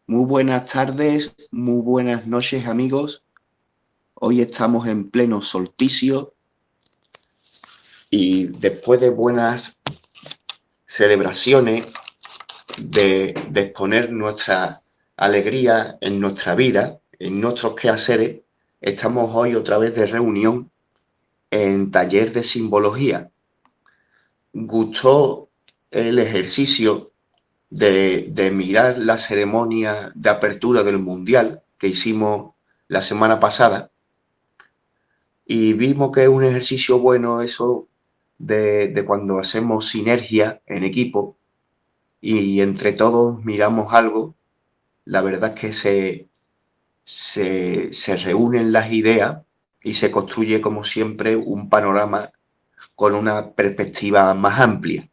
Muy buenas tardes, muy buenas noches, amigos. Hoy estamos en pleno solsticio y después de buenas celebraciones de exponer nuestra alegría en nuestra vida, en nuestros quehaceres, estamos hoy otra vez de reunión en taller de simbología. Gustó el ejercicio de mirar la ceremonia de apertura del Mundial que hicimos la semana pasada y vimos que es un ejercicio bueno eso de cuando hacemos sinergia en equipo y entre todos miramos algo, la verdad es que se reúnen las ideas y se construye como siempre un panorama con una perspectiva más amplia.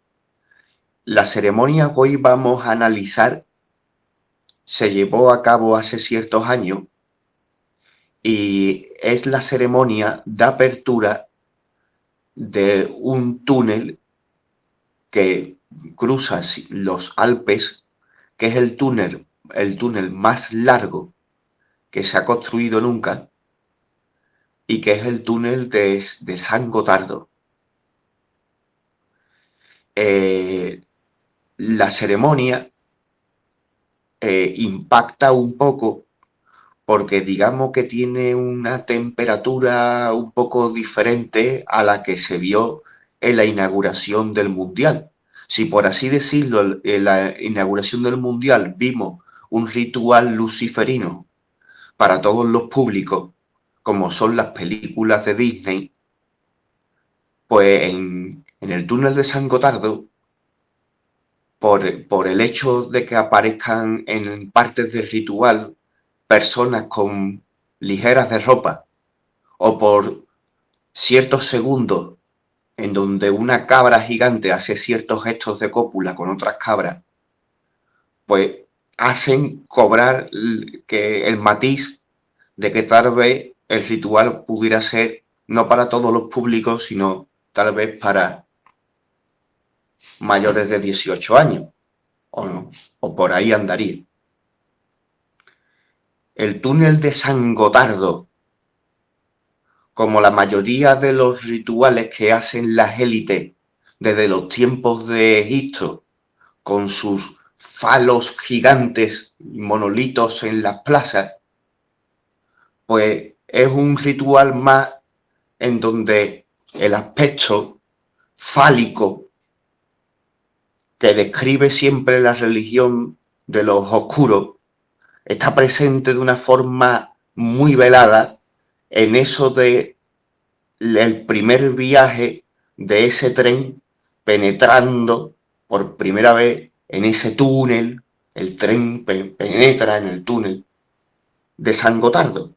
La ceremonia que hoy vamos a analizar se llevó a cabo hace ciertos años y es la ceremonia de apertura de un túnel que cruza los Alpes, que es el túnel más largo que se ha construido nunca y que es el túnel de San Gotardo. La ceremonia impacta un poco porque digamos que tiene una temperatura un poco diferente a la que se vio en la inauguración del Mundial. Si por así decirlo, en la inauguración del Mundial vimos un ritual luciferino para todos los públicos, como son las películas de Disney, pues en el túnel de San Gotardo, por el hecho de que aparezcan en partes del ritual personas con ligeras de ropa o por ciertos segundos en donde una cabra gigante hace ciertos gestos de cópula con otras cabras, pues hacen cobrar que el matiz de que tal vez el ritual pudiera ser no para todos los públicos, sino tal vez para mayores de 18 años, o, no, o por ahí andaría. El túnel de San Gotardo, como la mayoría de los rituales que hacen las élites desde los tiempos de Egipto, con sus falos gigantes y monolitos en las plazas, pues es un ritual más en donde el aspecto fálico que describe siempre la religión de los oscuros está presente de una forma muy velada en eso de el primer viaje de ese tren penetrando por primera vez en ese túnel. El tren penetra en el túnel de San Gotardo.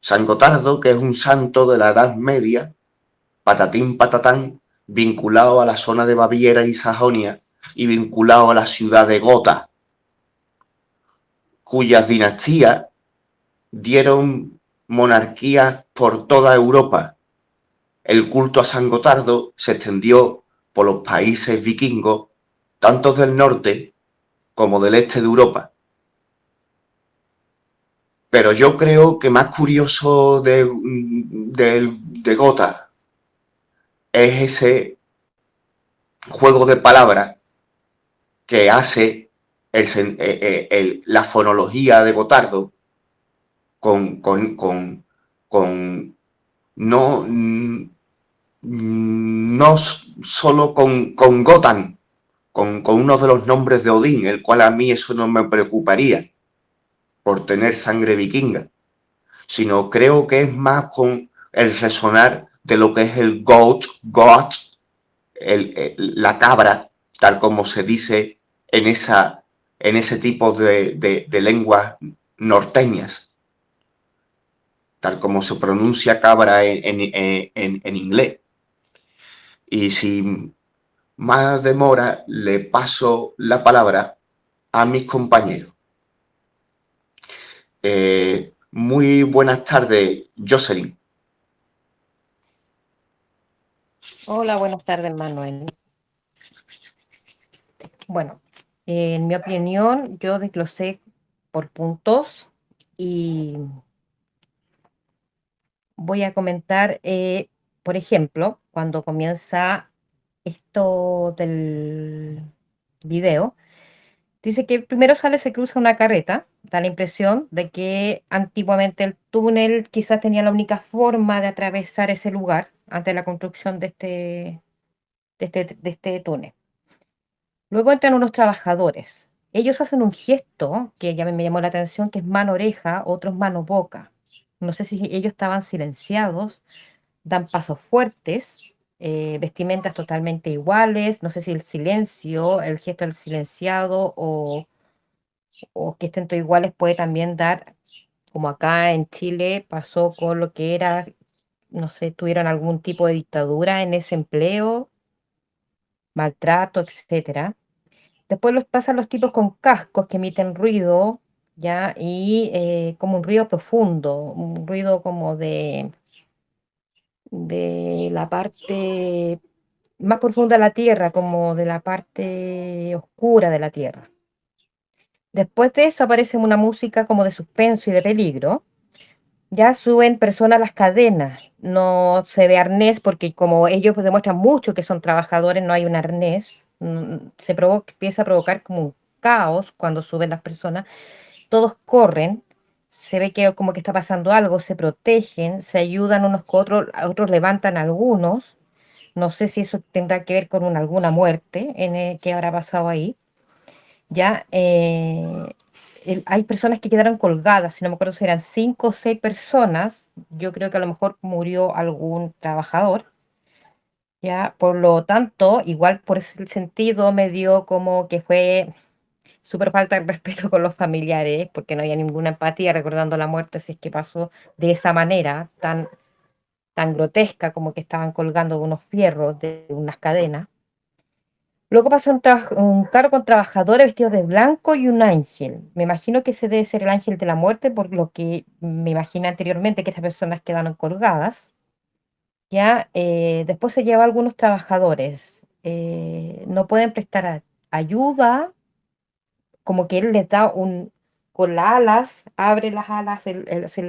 San Gotardo, que es un santo de la Edad Media, patatín patatán, vinculado a la zona de Baviera y Sajonia y vinculado a la ciudad de Gotha, cuyas dinastías dieron monarquías por toda Europa. El culto a San Gotardo se extendió por los países vikingos, tanto del norte como del este de Europa. Pero yo creo que más curioso de Gotha es ese juego de palabras que hace la fonología de Gotardo con no, no solo con Gotan, con uno de los nombres de Odín, el cual a mí eso no me preocuparía por tener sangre vikinga, sino creo que es más con el resonar de lo que es el goat, la cabra, tal como se dice en ese tipo de lenguas norteñas, tal como se pronuncia cabra en inglés. Y sin más demora, le paso la palabra a mis compañeros. Muy buenas tardes, Jocelyn. Hola, buenas tardes, Manuel. Bueno, En mi opinión, yo desglosé por puntos y voy a comentar, por ejemplo, cuando comienza esto del video, dice que primero sale, se cruza una carreta, da la impresión de que antiguamente el túnel quizás tenía la única forma de atravesar ese lugar antes de la construcción de este túnel. Luego entran unos trabajadores. Ellos hacen un gesto que ya me llamó la atención, que es mano-oreja, otros mano-boca. No sé si ellos estaban silenciados, dan pasos fuertes, vestimentas totalmente iguales. No sé si el silencio, el gesto del silenciado o que estén todos iguales puede también dar, como acá en Chile pasó con lo que era, no sé, tuvieron algún tipo de dictadura en ese empleo, maltrato, etcétera. Después los pasan los tipos con cascos que emiten ruido, ¿ya? Y como un ruido profundo, un ruido como de la parte más profunda de la Tierra, como de la parte oscura de la Tierra. Después de eso aparece una música como de suspenso y de peligro. Ya suben personas a las cadenas, no se ve arnés porque como ellos pues demuestran mucho que son trabajadores, no hay un arnés, empieza a provocar como un caos cuando suben las personas, todos corren, se ve que como que está pasando algo, se protegen, se ayudan unos con otros, a otros levantan a algunos, no sé si eso tendrá que ver con alguna muerte que habrá pasado ahí, ya hay personas que quedaron colgadas, si no me acuerdo si eran 5 o 6 personas, yo creo que a lo mejor murió algún trabajador, ya, por lo tanto, igual por ese sentido me dio como que fue súper falta de respeto con los familiares, porque no había ninguna empatía recordando la muerte, si es que pasó de esa manera tan grotesca como que estaban colgando de unos fierros, de unas cadenas. Luego pasa un carro con trabajadores vestidos de blanco y un ángel. Me imagino que ese debe ser el ángel de la muerte, por lo que me imaginé anteriormente que estas personas quedaron colgadas. Ya, después se lleva a algunos trabajadores. No pueden prestar ayuda, como que él les da con las alas, abre las alas, hace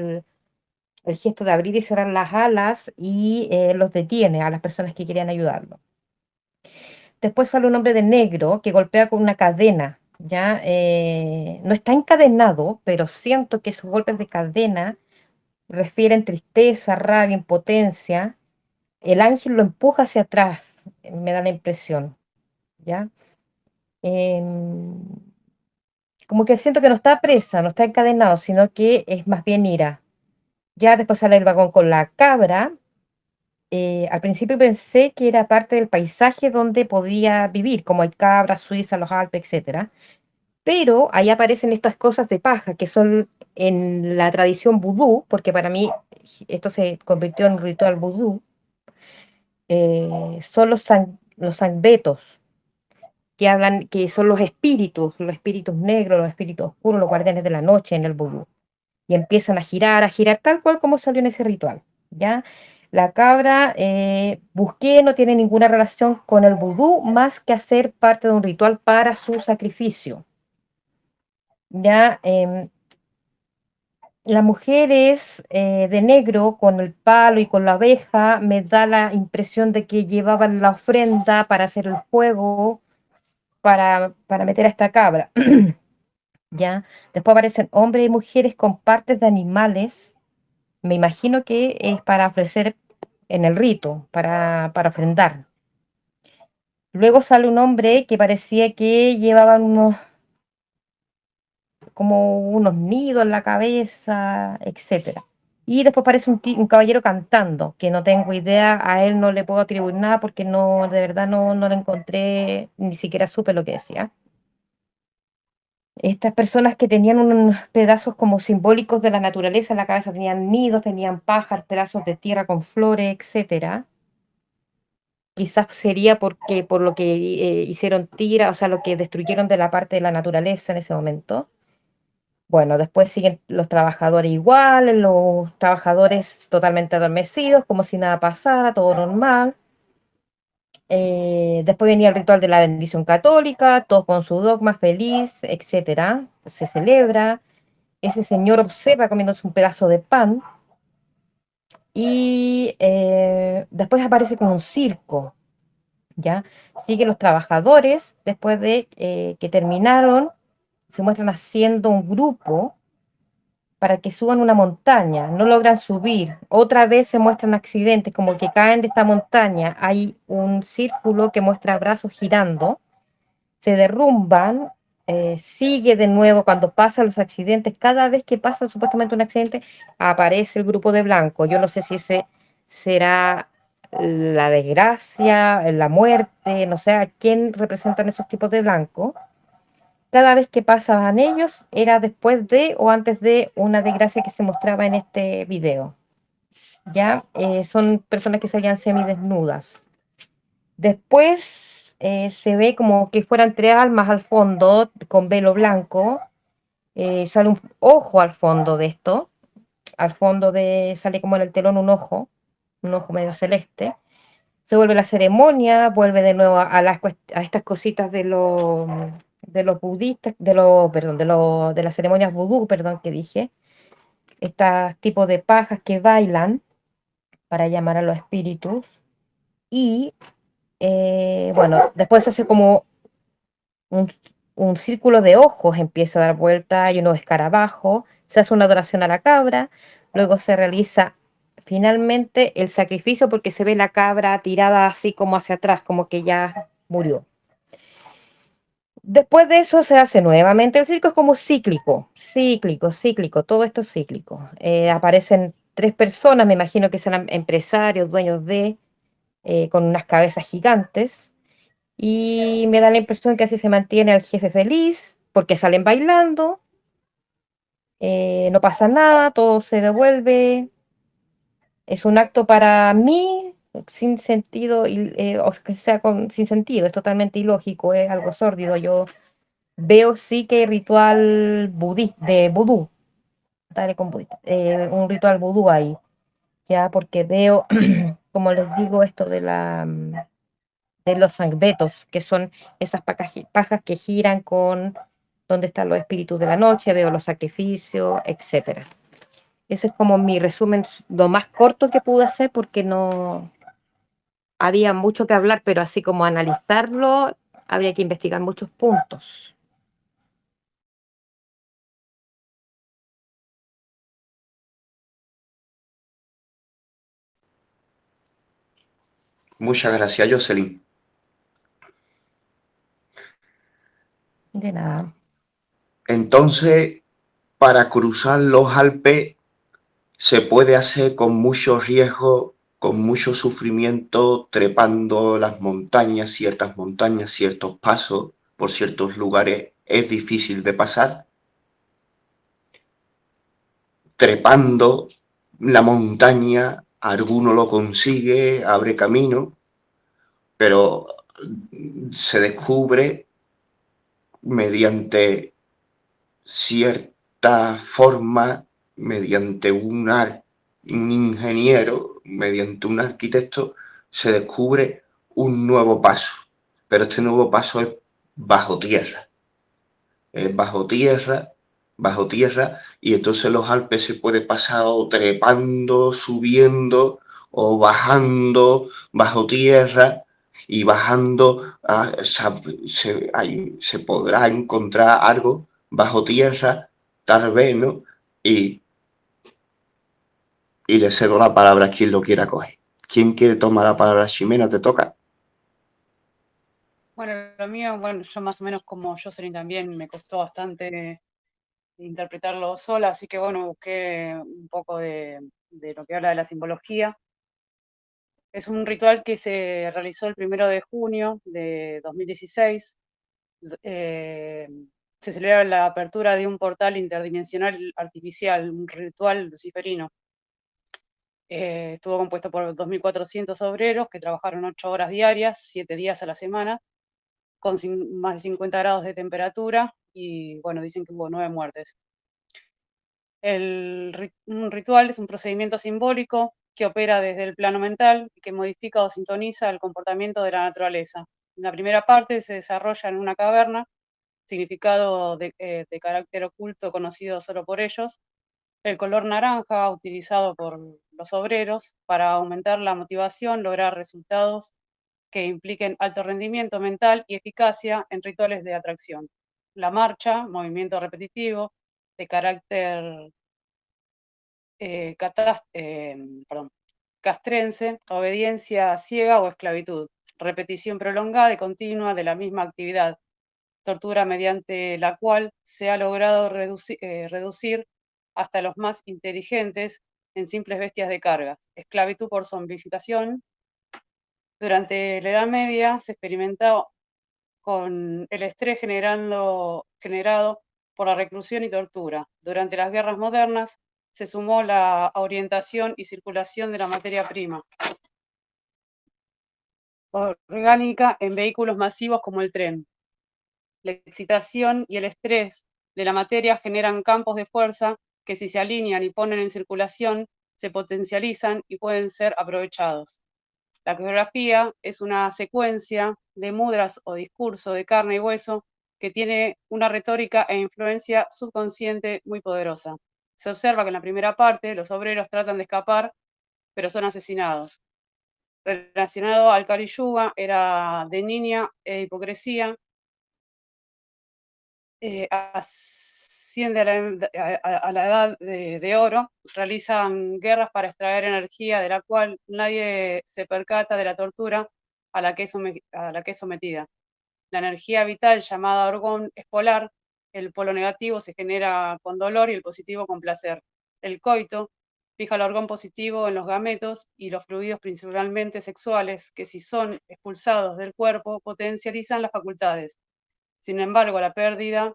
el gesto de abrir y cerrar las alas y los detiene a las personas que querían ayudarlo. Después sale un hombre de negro que golpea con una cadena, ¿ya? No está encadenado, pero siento que esos golpes de cadena refieren tristeza, rabia, impotencia. El ángel lo empuja hacia atrás, me da la impresión, ¿ya? Em, Como que siento que no está presa, no está encadenado, sino que es más bien ira. Ya después sale el vagón con la cabra. Al principio pensé que era parte del paisaje donde podía vivir, como hay cabras, Suiza, los Alpes, etcétera. Pero ahí aparecen estas cosas de paja que son en la tradición vudú, porque para mí esto se convirtió en un ritual vudú, son los sanbetos, que hablan, que son los espíritus negros, los espíritus oscuros, los guardianes de la noche en el vudú. Y empiezan a girar tal cual como salió en ese ritual, ¿ya? La cabra, busqué, no tiene ninguna relación con el vudú, más que hacer parte de un ritual para su sacrificio, ¿ya? Las mujeres de negro con el palo y con la abeja me da la impresión de que llevaban la ofrenda para hacer el fuego, para meter a esta cabra, ¿ya? Después aparecen hombres y mujeres con partes de animales. Me imagino que es para ofrecer en el rito, para ofrendar. Luego sale un hombre que parecía que llevaba como unos nidos en la cabeza, etcétera. Y después aparece un caballero cantando, que no tengo idea, a él no le puedo atribuir nada porque no, de verdad no lo encontré, ni siquiera supe lo que decía. Estas personas que tenían unos pedazos como simbólicos de la naturaleza en la cabeza, tenían nidos, tenían pájaros, pedazos de tierra con flores, etcétera. Quizás sería porque por lo que hicieron tira, o sea, lo que destruyeron de la parte de la naturaleza en ese momento. Bueno, después siguen los trabajadores iguales, los trabajadores totalmente adormecidos, como si nada pasara, todo normal. Después venía el ritual de la bendición católica, todos con su dogma, feliz, etcétera. Se celebra. Ese señor observa comiéndose un pedazo de pan y después aparece como un circo, ¿ya? Siguen los trabajadores, después de que terminaron, se muestran haciendo un grupo para que suban una montaña, no logran subir, otra vez se muestran accidentes, como que caen de esta montaña, hay un círculo que muestra brazos girando, se derrumban, sigue de nuevo cuando pasan los accidentes, cada vez que pasa supuestamente un accidente, aparece el grupo de blanco. Yo no sé si ese será la desgracia, la muerte, no sé a quién representan esos tipos de blanco. Cada vez que pasaban ellos era después de o antes de una desgracia que se mostraba en este video. Ya son personas que salían semidesnudas. Después se ve como que fueran tres almas al fondo con velo blanco. Sale un ojo al fondo de esto. Al fondo sale como en el telón un ojo medio celeste. Se vuelve la ceremonia, vuelve de nuevo a estas cositas de los budistas, perdón, de las ceremonias vudú, perdón, que dije. Estos tipos de pajas que bailan para llamar a los espíritus. Y bueno, después se hace como un, un círculo de ojos, empieza a dar vuelta, hay unos escarabajos, se hace una adoración a la cabra, luego se realiza finalmente el sacrificio porque se ve la cabra tirada así como hacia atrás, como que ya murió. Después de eso se hace nuevamente el circo, es como cíclico, cíclico, cíclico, todo esto es cíclico. Aparecen tres personas, me imagino que serán empresarios, dueños con unas cabezas gigantes, y me da la impresión que así se mantiene al jefe feliz, porque salen bailando, no pasa nada, todo se devuelve. Es un acto para mí sin sentido, o que sea sin sentido, es totalmente ilógico, es algo sórdido. Yo veo sí que hay ritual de vudú, dale con budista, un ritual vudú ahí, ya porque veo, como les digo, esto de los sangbetos, que son esas pajas que giran con donde están los espíritus de la noche, veo los sacrificios, etcétera. Ese es como mi resumen, lo más corto que pude hacer porque no había mucho que hablar, pero así como analizarlo, habría que investigar muchos puntos. Muchas gracias, Jocelyn. De nada. Entonces, para cruzar los Alpes se puede hacer con mucho riesgo, con mucho sufrimiento, trepando las montañas, ciertos pasos por ciertos lugares. Es difícil de pasar. Trepando la montaña, alguno lo consigue, abre camino, pero se descubre mediante cierta forma, mediante un ingeniero, mediante un arquitecto, se descubre un nuevo paso. Pero este nuevo paso es bajo tierra. Es bajo tierra, y entonces los Alpes se puede pasar o trepando, subiendo o bajando bajo tierra, y bajando se podrá encontrar algo bajo tierra, tal vez, ¿no? Y le cedo la palabra a quien lo quiera coger. ¿Quién quiere tomar la palabra? Ximena, te toca. Bueno, lo mío, bueno, yo más o menos como Jocelyn también me costó bastante interpretarlo sola, así que bueno, busqué un poco de lo que habla de la simbología. Es un ritual que se realizó el 1 de junio de 2016. eh, Se celebra la apertura de un portal interdimensional artificial, un ritual luciferino. Estuvo compuesto por 2.400 obreros que trabajaron 8 horas diarias, 7 días a la semana, con más de 50 grados de temperatura, y bueno, dicen que hubo 9 muertes. Un ritual es un procedimiento simbólico que opera desde el plano mental y que modifica o sintoniza el comportamiento de la naturaleza. En la primera parte se desarrolla en una caverna, significado de carácter oculto conocido solo por ellos, el color naranja utilizado por los obreros para aumentar la motivación, lograr resultados que impliquen alto rendimiento mental y eficacia en rituales de atracción. La marcha, movimiento repetitivo de carácter castrense, obediencia ciega o esclavitud, repetición prolongada y continua de la misma actividad, tortura mediante la cual se ha logrado reducir hasta los más inteligentes en simples bestias de carga, esclavitud por zombificación. Durante la Edad Media se experimentó con el estrés generado por la reclusión y tortura. Durante las guerras modernas se sumó la orientación y circulación de la materia prima orgánica en vehículos masivos como el tren. La excitación y el estrés de la materia generan campos de fuerza que, si se alinean y ponen en circulación, se potencializan y pueden ser aprovechados. La coreografía es una secuencia de mudras o discurso de carne y hueso que tiene una retórica e influencia subconsciente muy poderosa. Se observa que en la primera parte los obreros tratan de escapar, pero son asesinados. Relacionado al Kali Yuga, era de niña e hipocresía, asciende a la edad de oro, realizan guerras para extraer energía de la cual nadie se percata de la tortura a la que es sometida. La energía vital llamada orgón es polar, el polo negativo se genera con dolor y el positivo con placer. El coito fija el orgón positivo en los gametos y los fluidos principalmente sexuales, que si son expulsados del cuerpo potencializan las facultades. Sin embargo, la pérdida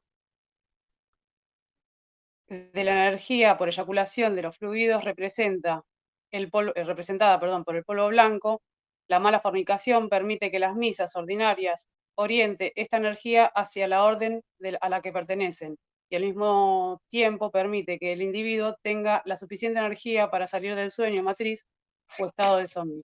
de la energía por eyaculación de los fluidos representada por el polvo blanco. La mala fornicación permite que las misas ordinarias oriente esta energía hacia la orden a la que pertenecen y al mismo tiempo permite que el individuo tenga la suficiente energía para salir del sueño matriz o estado de zombie.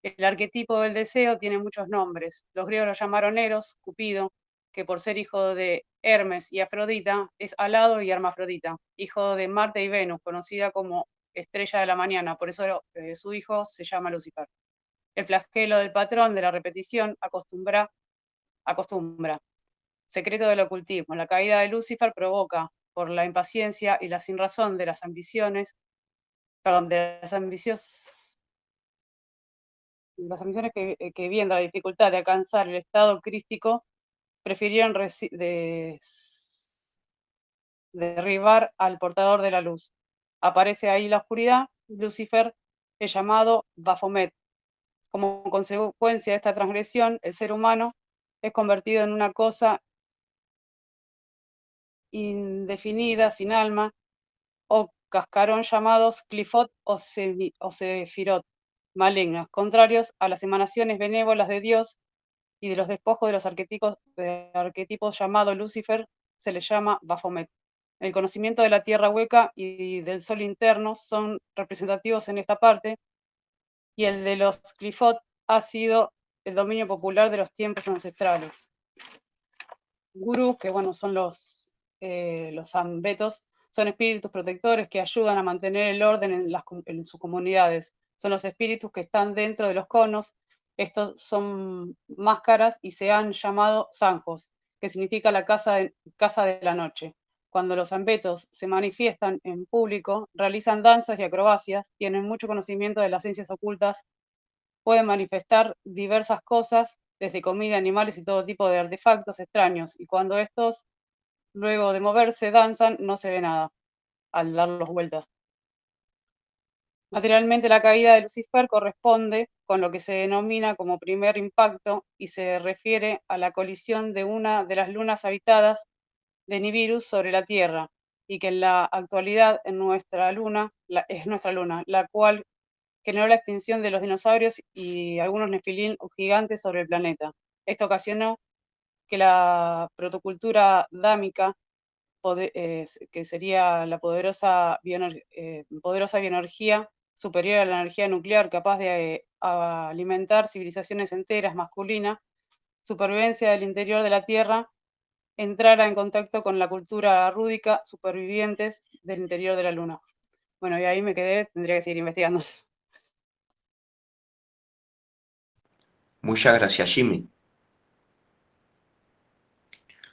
El arquetipo del deseo tiene muchos nombres. Los griegos lo llamaron Eros, Cupido, que por ser hijo de Hermes y Afrodita es alado y hermafrodita, hijo de Marte y Venus, conocida como estrella de la mañana, por eso su hijo se llama Lucifer. El flagelo del patrón de la repetición acostumbra. Secreto del ocultismo. La caída de Lucifer provoca por la impaciencia y la sinrazón de las ambiciones, que viendo la dificultad de alcanzar el estado crístico, prefirieron derribar al portador de la luz. Aparece ahí la oscuridad, Lucifer es llamado Baphomet. Como consecuencia de esta transgresión, el ser humano es convertido en una cosa indefinida, sin alma, o cascarón llamados Clifot o Sefirot, malignos, contrarios a las emanaciones benévolas de Dios y de los despojos de los arquetipos llamado Lucifer, se le llama Baphomet. El conocimiento de la tierra hueca y del sol interno son representativos en esta parte, y el de los Clifot ha sido el dominio popular de los tiempos ancestrales. Gurús, que bueno, son los ambetos, son espíritus protectores que ayudan a mantener el orden en sus comunidades. Son los espíritus que están dentro de los conos. Estos son máscaras y se han llamado zanjos, que significa la casa de la noche. Cuando los ambetos se manifiestan en público, realizan danzas y acrobacias, tienen mucho conocimiento de las ciencias ocultas, pueden manifestar diversas cosas, desde comida, animales y todo tipo de artefactos extraños, y cuando estos, luego de moverse, danzan, no se ve nada al darlos vueltas. Materialmente, la caída de Lucifer corresponde con lo que se denomina como primer impacto y se refiere a la colisión de una de las lunas habitadas de Nibiru sobre la Tierra, y que en la actualidad es nuestra luna, la cual generó la extinción de los dinosaurios y algunos nefilín o gigantes sobre el planeta. Esto ocasionó que la protocultura dámica, que sería la poderosa bioenergía, superior a la energía nuclear, capaz de alimentar civilizaciones enteras, masculina, supervivencia del interior de la Tierra, entrara en contacto con la cultura rúdica, supervivientes del interior de la Luna. Bueno, y ahí me quedé, tendría que seguir investigando. Muchas gracias, Jimmy.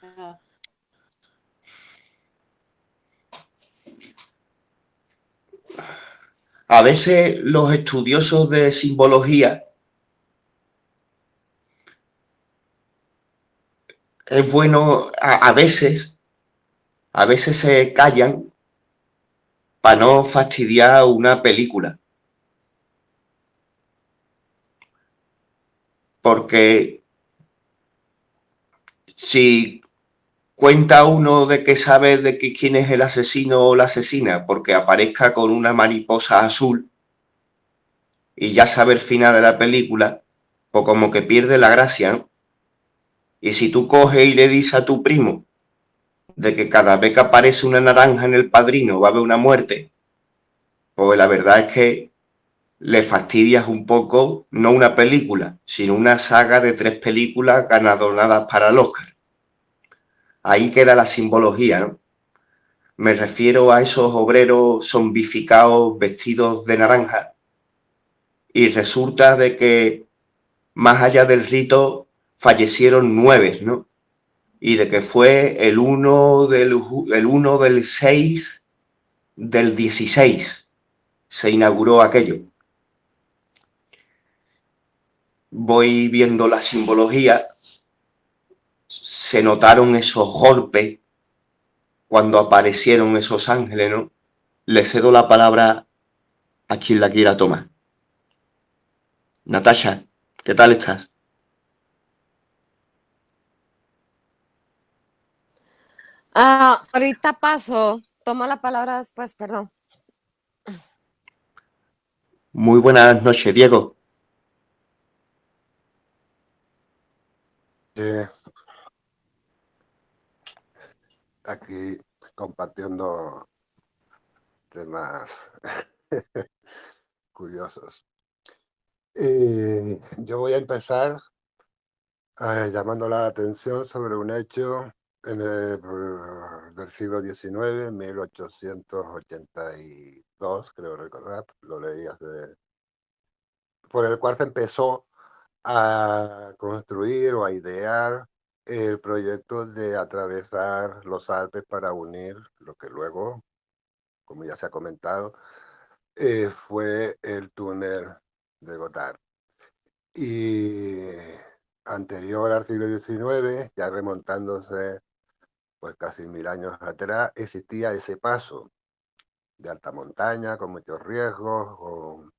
Nada. A veces los estudiosos de simbología es bueno, a veces se callan para no fastidiar una película. Porque si cuenta uno de que sabe de que quién es el asesino o la asesina porque aparezca con una mariposa azul y ya sabe el final de la película, pues como que pierde la gracia, ¿no? Y si tú coges y le dices a tu primo de que cada vez que aparece una naranja en El Padrino va a haber una muerte, pues la verdad es que le fastidias un poco, no una película, sino una saga de 3 películas galardonadas para el Oscar. Ahí queda la simbología, ¿no? Me refiero a esos obreros zombificados vestidos de naranja y resulta de que más allá del rito fallecieron 9, ¿no? Y de que fue el 1 del 6 del 16 se inauguró aquello. Voy viendo la simbología, se notaron esos golpes cuando aparecieron esos ángeles, ¿no? Le cedo la palabra a quien la quiera tomar. Natasha, ¿qué tal estás? Ahorita paso. Toma la palabra después, perdón. Muy buenas noches, Diego. Aquí compartiendo temas curiosos. Yo voy a empezar llamando la atención sobre un hecho del siglo XIX, 1882, creo recordar, lo leí por el cual se empezó a construir o a idear el proyecto de atravesar los Alpes para unir lo que luego, como ya se ha comentado, fue el túnel de Gotthard. Y anterior al siglo XIX, ya remontándose pues casi 1000 años atrás, existía ese paso de alta montaña con muchos riesgos.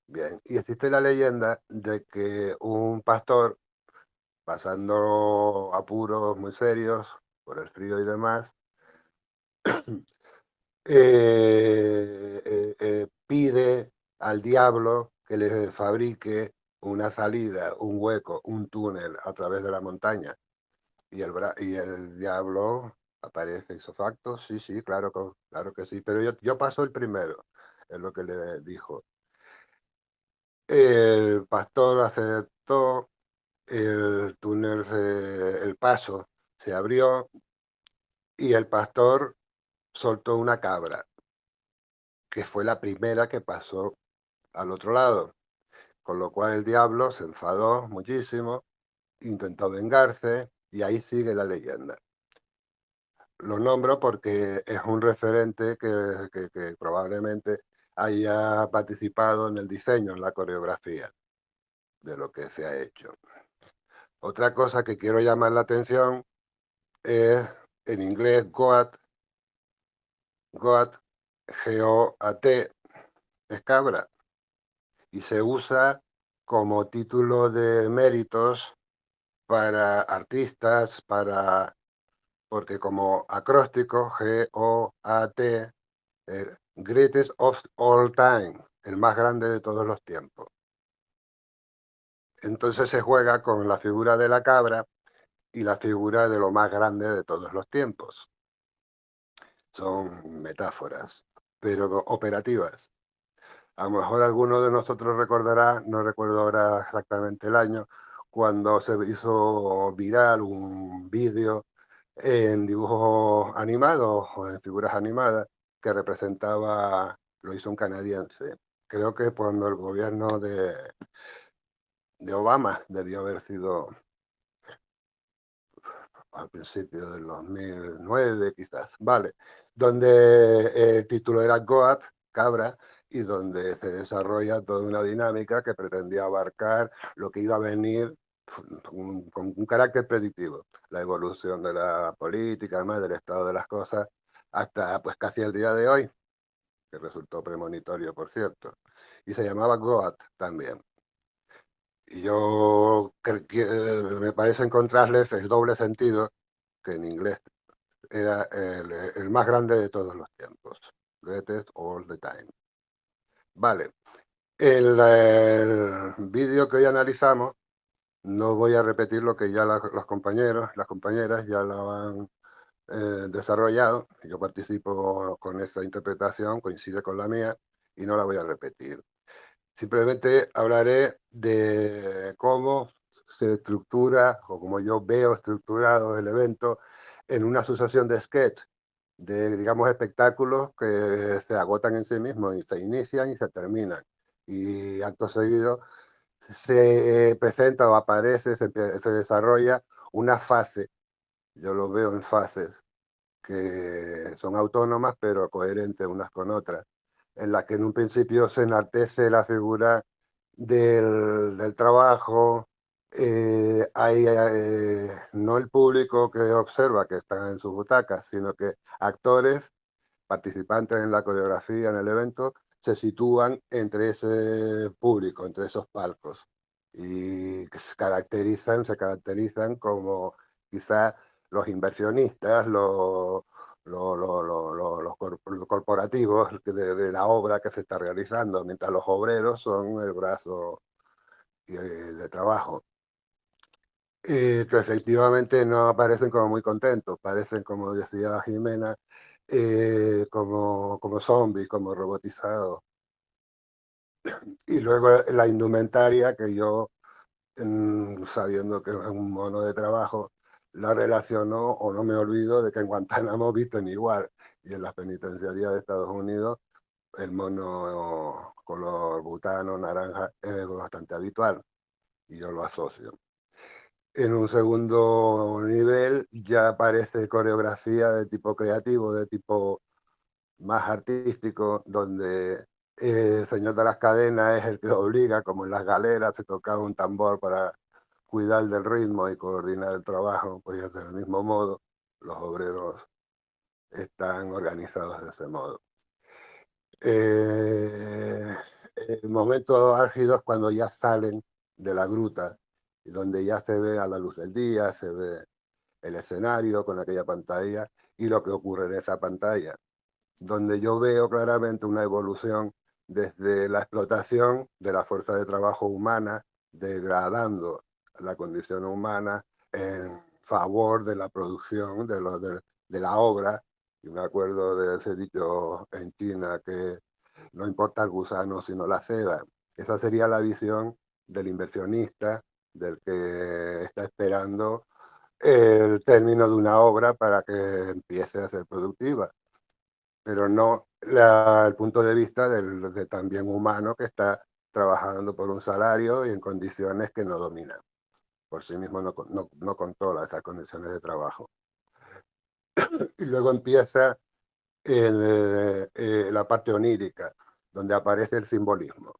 Bien, y existe la leyenda de que un pastor, pasando apuros muy serios por el frío y demás, pide al diablo que le fabrique una salida, un hueco, un túnel a través de la montaña. Y el diablo aparece isofacto, sí, claro que sí, pero yo paso el primero, es lo que le dijo. El pastor aceptó, el túnel, el paso se abrió y el pastor soltó una cabra, que fue la primera que pasó al otro lado, con lo cual el diablo se enfadó muchísimo, intentó vengarse y ahí sigue la leyenda. Lo nombro porque es un referente que probablemente haya participado en el diseño, en la coreografía de lo que se ha hecho. Otra cosa que quiero llamar la atención es en inglés goat, G-O-A-T, es cabra, y se usa como título de méritos para artistas, porque como acróstico, G-O-A-T, greatest of all time, el más grande de todos los tiempos. Entonces se juega con la figura de la cabra y la figura de lo más grande de todos los tiempos. Son metáforas, pero operativas. A lo mejor alguno de nosotros recordará, no recuerdo ahora exactamente el año, cuando se hizo viral un vídeo en dibujos animados o en figuras animadas que representaba, lo hizo un canadiense. Creo que cuando el gobierno de Obama debió haber sido al principio del 2009 quizás, vale, donde el título era Goat, cabra, y donde se desarrolla toda una dinámica que pretendía abarcar lo que iba a venir con un carácter predictivo, la evolución de la política, además del estado de las cosas, hasta pues casi el día de hoy, que resultó premonitorio, por cierto, y se llamaba Goat también. Y yo me parece encontrarles el doble sentido que en inglés era el más grande de todos los tiempos. Greatest all the time. Vale. El vídeo que hoy analizamos, no voy a repetir lo que ya los compañeros, las compañeras ya lo han desarrollado. Yo participo con esta interpretación, coincide con la mía, y no la voy a repetir. Simplemente hablaré de cómo se estructura, o cómo yo veo estructurado el evento en una sucesión de sketch, de, digamos, espectáculos que se agotan en sí mismos y se inician y se terminan. Y acto seguido se presenta o aparece, se desarrolla una fase, yo lo veo en fases, que son autónomas pero coherentes unas con otras, en la que en un principio se enaltece la figura del trabajo, hay no el público que observa que están en sus butacas, sino que actores, participantes en la coreografía, en el evento, se sitúan entre ese público, entre esos palcos, y que se caracterizan como quizás los inversionistas, los corporativos de la obra que se está realizando, mientras los obreros son el brazo de trabajo. Que efectivamente no aparecen como muy contentos, parecen, como decía Jimena, como zombies, como robotizados. Y luego la indumentaria, que yo, sabiendo que es un mono de trabajo, la relaciono o no me olvido de que en Guantánamo visten igual. Y en las penitenciarías de Estados Unidos el mono color butano, naranja, es bastante habitual y yo lo asocio. En un segundo nivel ya aparece coreografía de tipo creativo, de tipo más artístico, donde el señor de las cadenas es el que obliga, como en las galeras se tocaba un tambor para cuidar del ritmo y coordinar el trabajo, pues del mismo modo los obreros están organizados de ese modo. El momento álgido es cuando ya salen de la gruta y donde ya se ve a la luz del día, se ve el escenario con aquella pantalla y lo que ocurre en esa pantalla, donde yo veo claramente una evolución desde la explotación de la fuerza de trabajo humana, degradando la condición humana en favor de la producción de la obra. Y me acuerdo de ese dicho en China que no importa el gusano sino la seda. Esa sería la visión del inversionista, del que está esperando el término de una obra para que empiece a ser productiva, pero no el punto de vista del también humano que está trabajando por un salario y en condiciones que no domina. Por sí mismo no controla esas condiciones de trabajo. Y luego empieza la parte onírica, donde aparece el simbolismo.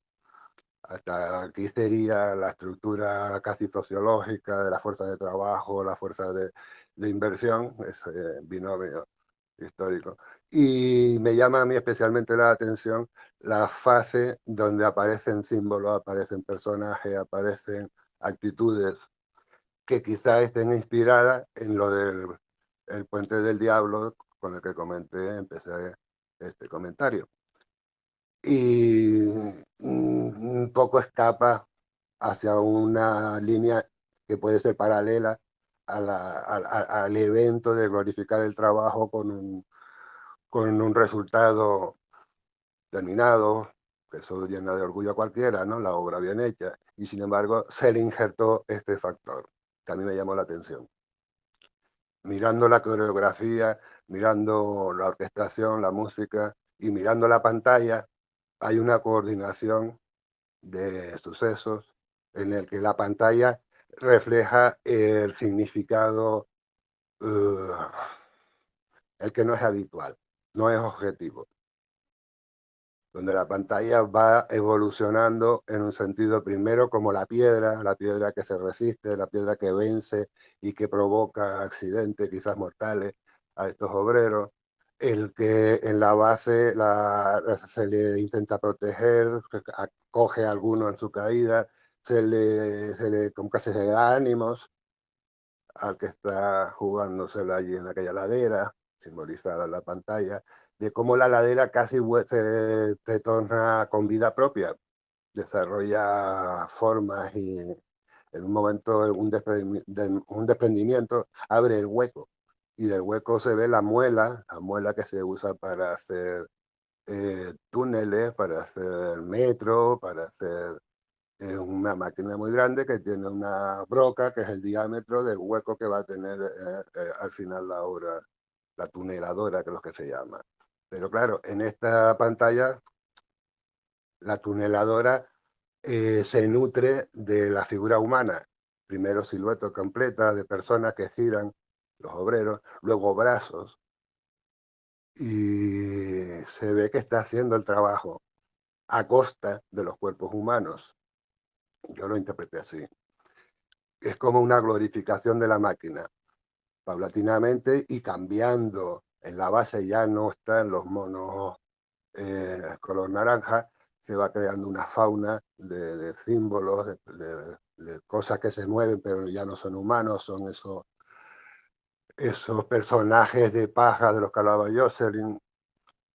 Hasta aquí sería la estructura casi sociológica de la fuerza de trabajo, la fuerza de inversión, ese binomio histórico. Y me llama a mí especialmente la atención la fase donde aparecen símbolos, aparecen personajes, aparecen actitudes que quizás estén inspiradas en lo del el Puente del Diablo con el que empecé este comentario. Y un poco escapa hacia una línea que puede ser paralela al evento de glorificar el trabajo con un resultado terminado, que eso llena de orgullo a cualquiera, ¿no? La obra bien hecha, y sin embargo se le injertó este factor, que a mí me llamó la atención. Mirando la coreografía, mirando la orquestación, la música y mirando la pantalla, hay una coordinación de sucesos en el que la pantalla refleja el significado, el que no es habitual, no es objetivo, donde la pantalla va evolucionando en un sentido primero como la piedra que se resiste, la piedra que vence y que provoca accidentes quizás mortales a estos obreros, el que en la base se le intenta proteger, acoge a alguno en su caída, como que se le da ánimos al que está jugándosela allí en aquella ladera, simbolizada en la pantalla, de cómo la ladera casi se torna con vida propia, desarrolla formas y en un momento un desprendimiento abre el hueco y del hueco se ve la muela que se usa para hacer túneles, para hacer metro, para hacer una máquina muy grande que tiene una broca que es el diámetro del hueco que va a tener al final la obra, la tuneladora, que es lo que se llama. Pero claro, en esta pantalla la tuneladora se nutre de la figura humana. Primero silueta completa de personas que giran, los obreros, luego brazos, y se ve que está haciendo el trabajo a costa de los cuerpos humanos. Yo lo interpreté así. Es como una glorificación de la máquina, paulatinamente y cambiando. En la base ya no están los monos color naranja, se va creando una fauna de símbolos, de cosas que se mueven, pero ya no son humanos, son esos personajes de paja de los que hablaba Jocelyn,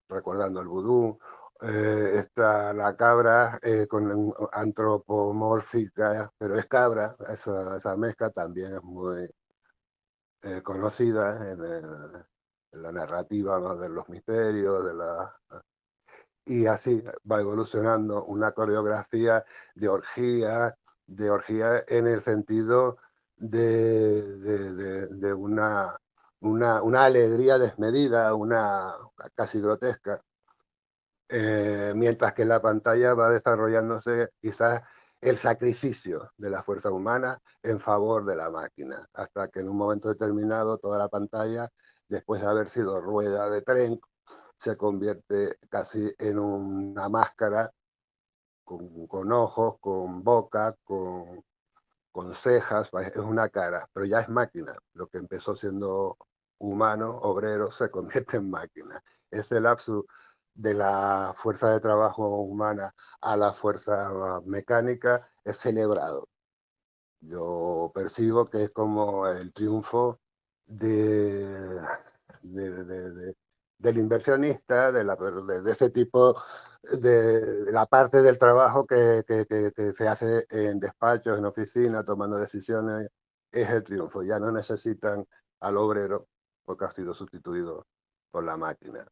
recordando el vudú. Está la cabra antropomórfica, pero es cabra, esa mezcla también es muy conocida en la narrativa, ¿no? De los misterios, y así va evolucionando una coreografía de orgía en el sentido de una alegría desmedida, una casi grotesca, mientras que en la pantalla va desarrollándose quizás el sacrificio de la fuerza humana en favor de la máquina, hasta que en un momento determinado toda la pantalla, después de haber sido rueda de tren, se convierte casi en una máscara con ojos, con boca, con cejas, es una cara, pero ya es máquina. Lo que empezó siendo humano, obrero, se convierte en máquina. Ese lapsus de la fuerza de trabajo humana a la fuerza mecánica es celebrado. Yo percibo que es como el triunfo de, del inversionista, de ese tipo de la parte del trabajo que se hace en despachos, en oficinas, tomando decisiones, es el triunfo. Ya no necesitan al obrero porque ha sido sustituido por la máquina.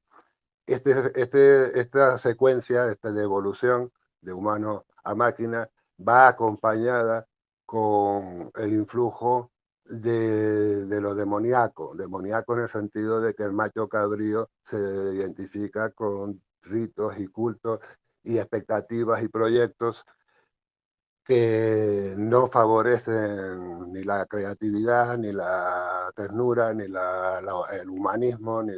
Esta secuencia de evolución de humano a máquina va acompañada con el influjo de lo demoníaco en el sentido de que el macho cabrío se identifica con ritos y cultos y expectativas y proyectos que no favorecen ni la creatividad, ni la ternura, ni el humanismo, ni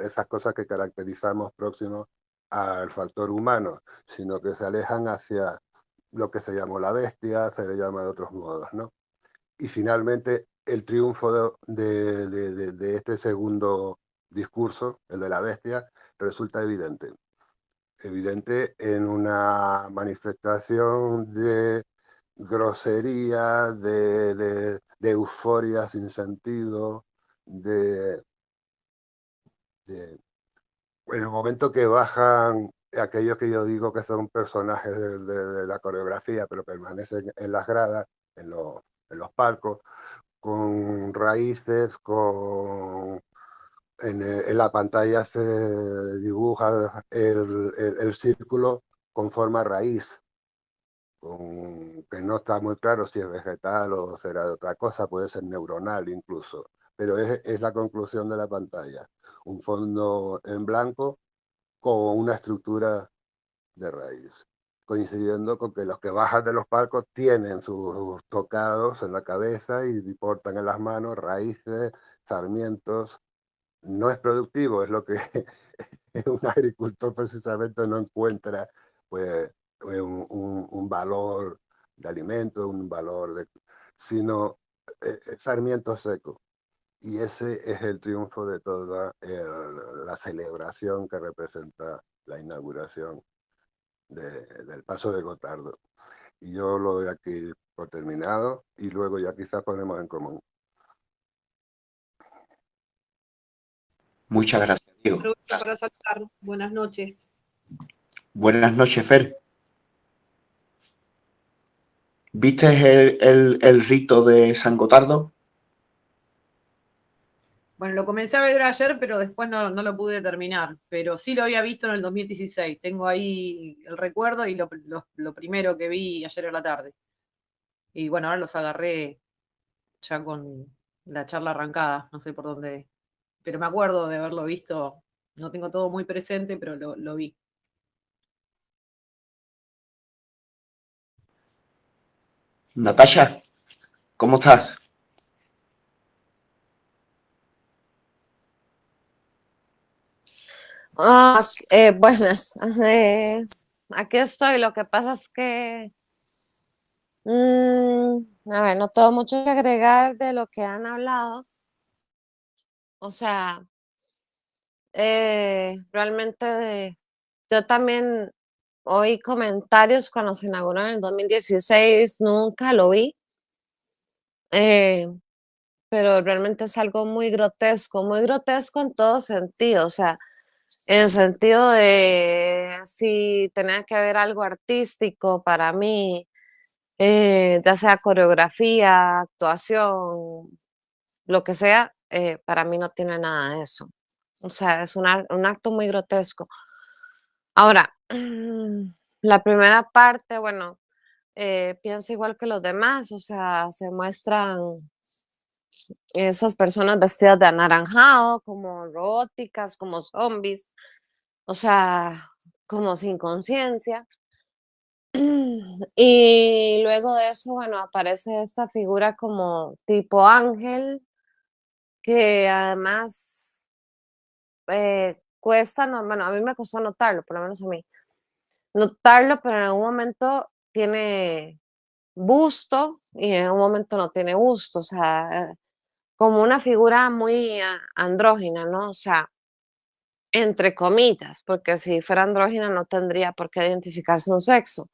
esas cosas que caracterizamos próximos al factor humano, sino que se alejan hacia lo que se llamó la bestia, se le llama de otros modos, ¿no? Y finalmente el triunfo de este segundo discurso, el de la bestia, resulta evidente en una manifestación de grosería, de euforia sin sentido, de en el momento que bajan aquellos que yo digo que son personajes de la coreografía, pero permanecen en las gradas, en los palcos, con raíces, en la pantalla se dibuja el círculo con forma raíz, que no está muy claro si es vegetal o será de otra cosa, puede ser neuronal incluso, pero es la conclusión de la pantalla. Un fondo en blanco con una estructura de raíz, coincidiendo con que los que bajan de los palcos tienen sus tocados en la cabeza y portan en las manos raíces, sarmientos. No es productivo, es lo que un agricultor precisamente no encuentra, pues, un valor de alimento, un valor de, sino sarmiento seco. Y ese es el triunfo de toda la celebración que representa la inauguración del Paso de Gotardo. Y yo lo doy aquí por terminado y luego ya quizás ponemos en común. Muchas gracias, Diego. Aprovecho para saludar. Buenas noches. Buenas noches, Fer. ¿Viste el rito de San Gotardo? Bueno, lo comencé a ver ayer, pero después no lo pude terminar. Pero sí lo había visto en el 2016. Tengo ahí el recuerdo y lo primero que vi ayer en la tarde. Y bueno, ahora los agarré ya con la charla arrancada. No sé por dónde. Pero me acuerdo de haberlo visto. No tengo todo muy presente, pero lo vi. Natasha, ¿cómo estás? Buenas. Aquí estoy. Lo que pasa es que, a ver, no tengo mucho que agregar de lo que han hablado. O sea, realmente yo también oí comentarios cuando se inauguró en el 2016, nunca lo vi, eh, pero realmente es algo muy grotesco en todo sentido. O sea, en el sentido de si tenía que haber algo artístico para mí, ya sea coreografía, actuación, lo que sea, para mí no tiene nada de eso. O sea, es un acto muy grotesco. Ahora, la primera parte, bueno, pienso igual que los demás, o sea, se muestran esas personas vestidas de anaranjado, como robóticas, como zombies, o sea, como sin conciencia. Y luego de eso, bueno, aparece esta figura como tipo ángel, que además cuesta, no, bueno, a mí me costó notarlo, por lo menos a mí, notarlo, pero en algún momento tiene busto y en un momento no tiene busto, o sea, como una figura muy andrógina, ¿no? O sea, entre comillas, porque si fuera andrógina no tendría por qué identificarse un sexo,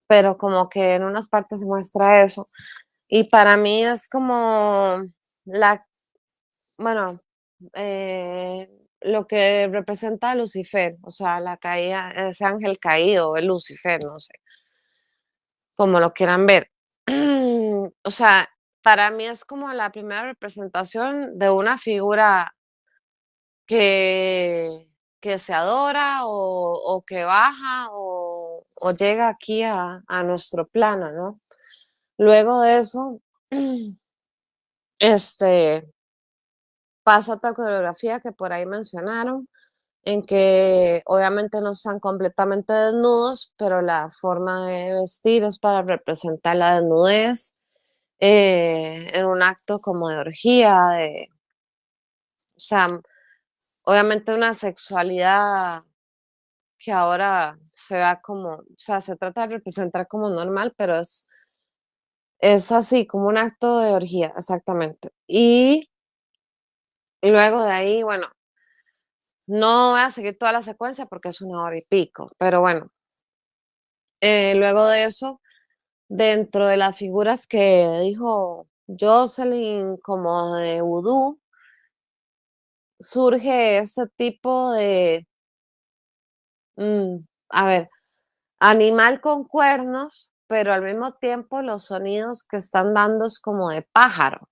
pero como que en unas partes se muestra eso. Y para mí es como la, bueno, lo que representa a Lucifer, o sea, la caída, ese ángel caído, el Lucifer, no sé, como lo quieran ver. O sea, para mí es como la primera representación de una figura que, que se adora o que baja o llega aquí a nuestro plano, ¿no? Luego de eso, este, pasa otra coreografía que por ahí mencionaron, en que obviamente no están completamente desnudos, pero la forma de vestir es para representar la desnudez en un acto como de orgía, o sea, obviamente una sexualidad que ahora se da como, o sea, se trata de representar como normal, pero es así, como un acto de orgía, exactamente. Y luego de ahí, bueno, no voy a seguir toda la secuencia porque es 1 hora y pico, pero bueno, luego de eso, dentro de las figuras que dijo Jocelyn como de vudú, surge este tipo de, a ver, animal con cuernos, pero al mismo tiempo los sonidos que están dando es como de pájaro.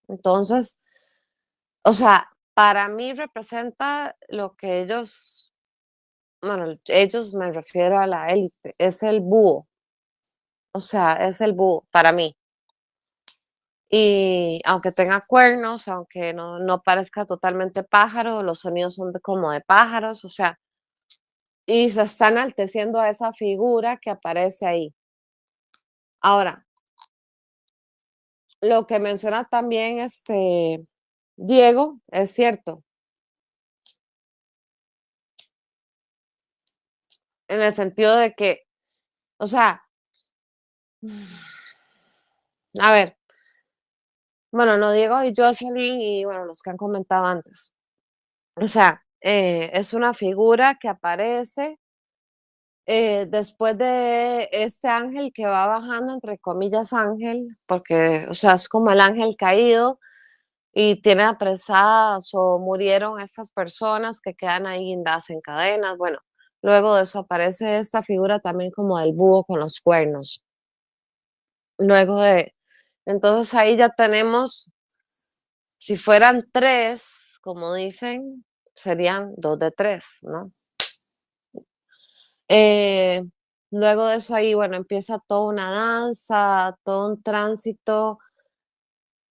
Entonces, o sea, para mí representa lo que ellos bueno, ellos me refiero a la élite, es el búho, o sea, es el búho para mí. Y aunque tenga cuernos, aunque no parezca totalmente pájaro, los sonidos son como de pájaros, o sea, y se está enalteciendo a esa figura que aparece ahí. Ahora, lo que menciona también Diego es cierto, en el sentido de que, o sea, a ver, bueno, no Diego y Jocelyn y bueno, los que han comentado antes. O sea, es una figura que aparece después de este ángel que va bajando, entre comillas, ángel, porque, o sea, es como el ángel caído y tiene apresadas o murieron estas personas que quedan ahí guindadas en cadenas. Bueno, luego de eso aparece esta figura también como del búho con los cuernos. Luego de, entonces ahí ya tenemos, si fueran tres, como dicen, serían dos de tres, ¿no? Eh, Luego de eso ahí, bueno, empieza toda una danza, todo un tránsito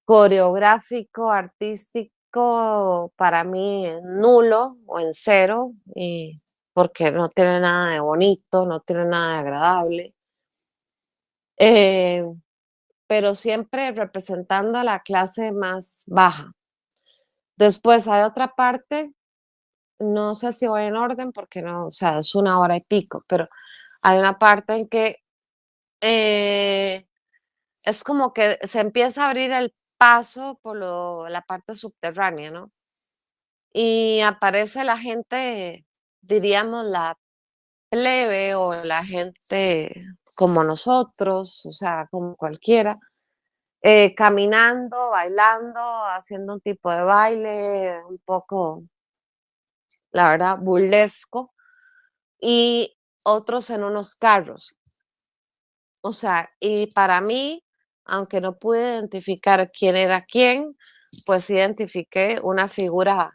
coreográfico, artístico, para mí nulo o en cero, y porque no tiene nada de bonito, no tiene nada de agradable, eh, pero siempre representando a la clase más baja. Después hay otra parte, no sé si voy en orden porque no, o sea, es 1 hora y pico, pero hay una parte en que eh, es como que se empieza a abrir el paso por la parte subterránea, ¿no? Y aparece la gente, diríamos, la plebe o la gente como nosotros, o sea, como cualquiera, caminando, bailando, haciendo un tipo de baile un poco, la verdad, burlesco, y otros en unos carros. O sea, y para mí, aunque no pude identificar quién era quién, pues identifiqué una figura,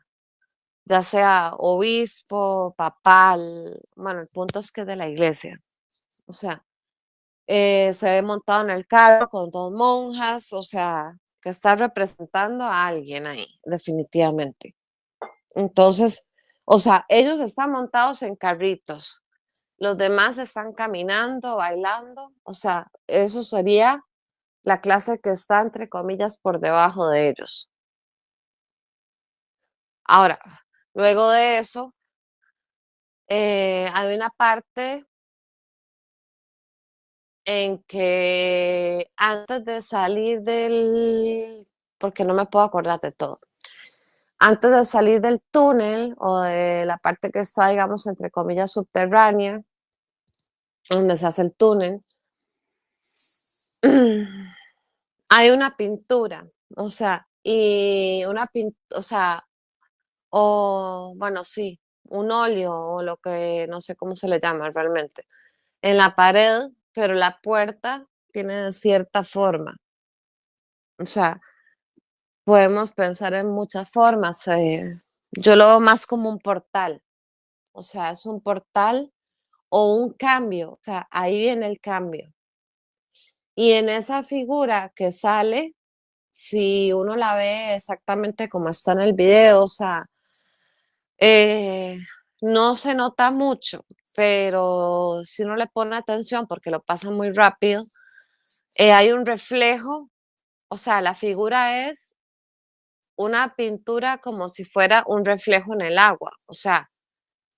ya sea obispo, papal, bueno, el punto es que es de la iglesia. O sea, se ve montado en el carro con dos monjas, o sea, que está representando a alguien ahí, definitivamente. Entonces, o sea, ellos están montados en carritos, los demás están caminando, bailando, o sea, eso sería la clase que está, entre comillas, por debajo de ellos. Ahora, luego de eso, hay una parte en que antes de salir porque no me puedo acordar de todo, antes de salir del túnel o de la parte que está, digamos, entre comillas, subterránea, donde se hace el túnel, hay una pintura, o sea, o sea, o bueno, sí, un óleo o lo que no sé cómo se le llama realmente, en la pared, pero la puerta tiene de cierta forma. O sea, podemos pensar en muchas formas. Yo lo veo más como un portal, o sea, es un portal o un cambio, o sea, ahí viene el cambio. Y en esa figura que sale, si uno la ve exactamente como está en el video, o sea, Eh, no se nota mucho, pero si uno le pone atención porque lo pasa muy rápido, hay un reflejo, o sea, la figura es una pintura como si fuera un reflejo en el agua, o sea,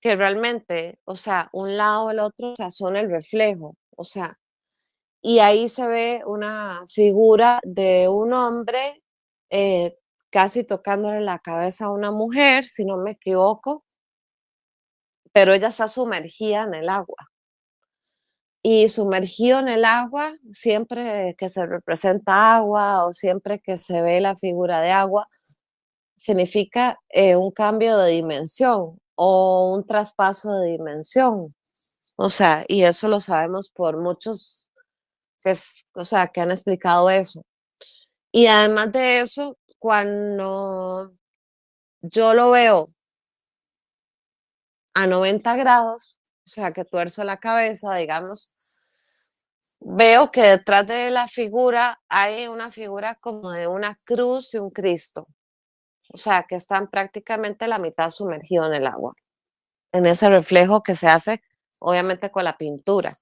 que realmente, o sea, un lado o el otro, o sea, son el reflejo, o sea, y ahí se ve una figura de un hombre eh, casi tocándole la cabeza a una mujer, si no me equivoco, pero ella está sumergida en el agua. Y sumergido en el agua, siempre que se representa agua o siempre que se ve la figura de agua, significa un cambio de dimensión o un traspaso de dimensión. O sea, y eso lo sabemos por muchos o sea, que han explicado eso. Y además de eso, cuando yo lo veo a 90 grados, o sea, que tuerzo la cabeza, digamos, veo que detrás de la figura hay una figura como de una cruz y un Cristo, o sea, que están prácticamente la mitad sumergidos en el agua, en ese reflejo que se hace, obviamente, con la pintura.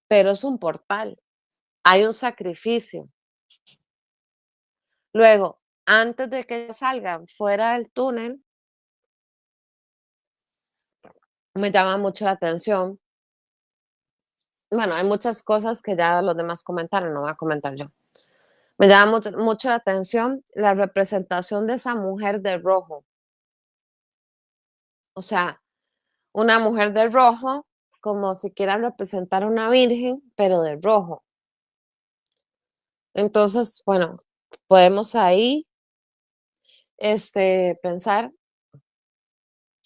Pero es un portal, hay un sacrificio. Luego, antes de que salgan fuera del túnel, me llama mucho la atención. Bueno, hay muchas cosas que ya los demás comentaron, no voy a comentar yo. Me llama mucho la atención la representación de esa mujer de rojo. O sea, una mujer de rojo, como si quieran representar a una virgen, pero de rojo. Entonces, bueno, podemos ahí pensar,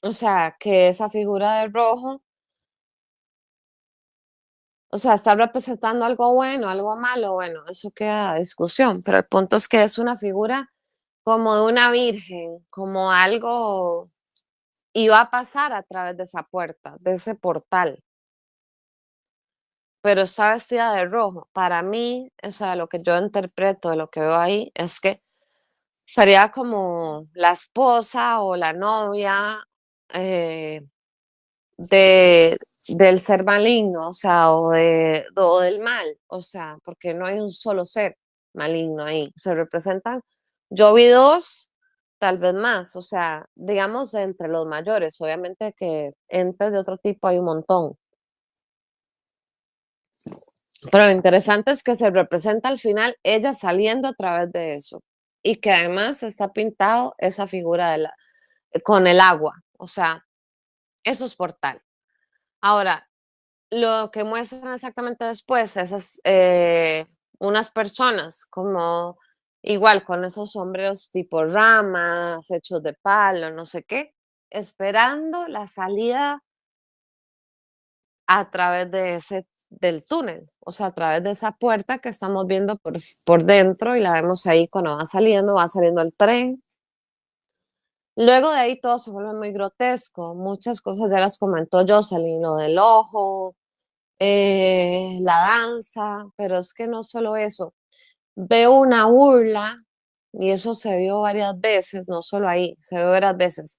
o sea, que esa figura de rojo, o sea, está representando algo bueno, algo malo, bueno, eso queda a discusión, pero el punto es que es una figura como de una virgen, como algo iba a pasar a través de esa puerta, de ese portal, pero está vestida de rojo. Para mí, o sea, lo que yo interpreto de lo que veo ahí es que sería como la esposa o la novia eh, de, del ser maligno, o sea, o del mal, o sea, porque no hay un solo ser maligno ahí. Se representan, yo vi dos, tal vez más, o sea, digamos entre los mayores, obviamente que entes de otro tipo hay un montón. Pero lo interesante es que se representa al final ella saliendo a través de eso y que además está pintado esa figura con el agua, o sea, eso es portal. Ahora, lo que muestran exactamente después, esas, unas personas como igual con esos sombreros tipo ramas, hechos de palo, no sé qué, esperando la salida a través de del túnel, o sea, a través de esa puerta que estamos viendo por dentro y la vemos ahí cuando va saliendo el tren. Luego de ahí todo se vuelve muy grotesco, muchas cosas ya las comentó Jocelyn, lo del ojo, la danza, pero es que no solo eso, veo una burla, y eso se vio varias veces, no solo ahí, se vio varias veces,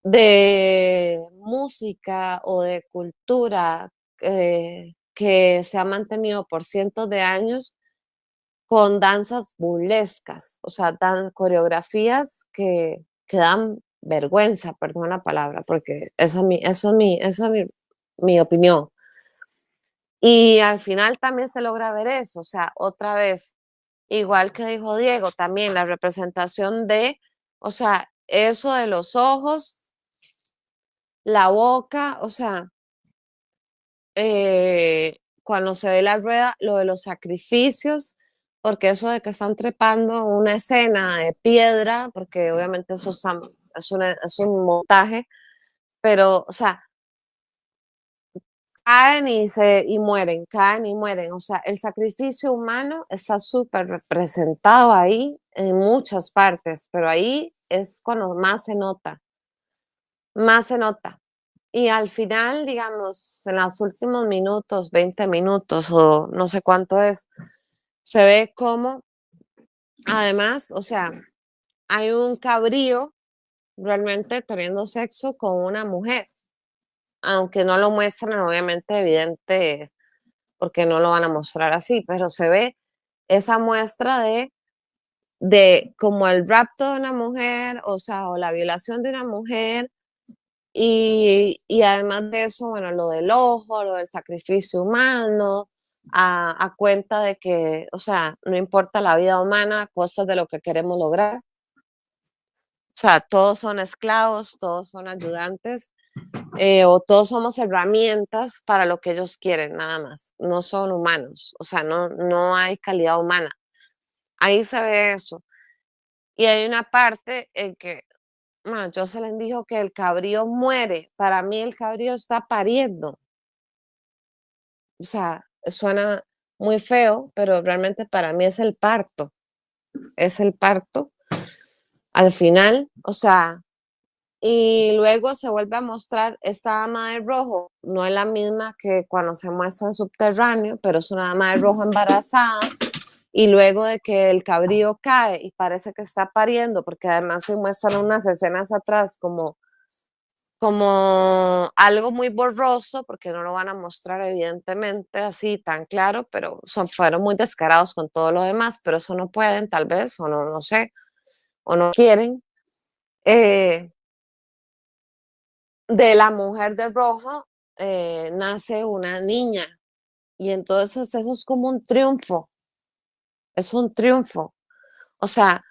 de música o de cultura que se ha mantenido por cientos de años con danzas burlescas, o sea, dan coreografías que dan vergüenza, perdón la palabra, porque esa es mi opinión. Y al final también se logra ver eso, o sea, otra vez, igual que dijo Diego, también la representación de, o sea, eso de los ojos, la boca, o sea, cuando se ve la rueda, lo de los sacrificios, porque eso de que están trepando una escena de piedra, porque obviamente eso es un montaje, pero, o sea, caen y mueren, caen y mueren. O sea, el sacrificio humano está súper representado ahí en muchas partes, pero ahí es cuando más se nota. Y al final, digamos, en los últimos minutos, 20 minutos o no sé cuánto es, se ve como, además, o sea, hay un cabrío realmente teniendo sexo con una mujer, aunque no lo muestran, obviamente, evidente porque no lo van a mostrar así, pero se ve esa muestra de como el rapto de una mujer, o sea, o la violación de una mujer, y además de eso, bueno, lo del ojo, lo del sacrificio humano, a cuenta de que, o sea, no importa la vida humana, cosas de lo que queremos lograr. O sea, todos son esclavos, todos son ayudantes, o todos somos herramientas para lo que ellos quieren, nada más. No son humanos, o sea, no hay calidad humana. Ahí se ve eso. Y hay una parte en que, bueno, Jocelyn dijo que el cabrío muere. Para mí el cabrío está pariendo. O sea, suena muy feo, pero realmente para mí es el parto. Es el parto. Al final, o sea, Y luego se vuelve a mostrar esta dama de rojo, no es la misma que cuando se muestra en Subterráneo, pero es una dama de rojo embarazada. Y luego de que el cabrío cae y parece que está pariendo, porque además se muestran unas escenas atrás como algo muy borroso, porque no lo van a mostrar evidentemente así tan claro, pero fueron muy descarados con todo lo demás, pero eso no pueden tal vez, o no, no sé, o no quieren. De la mujer de rojo nace una niña y entonces eso es como un triunfo, es un triunfo, o sea,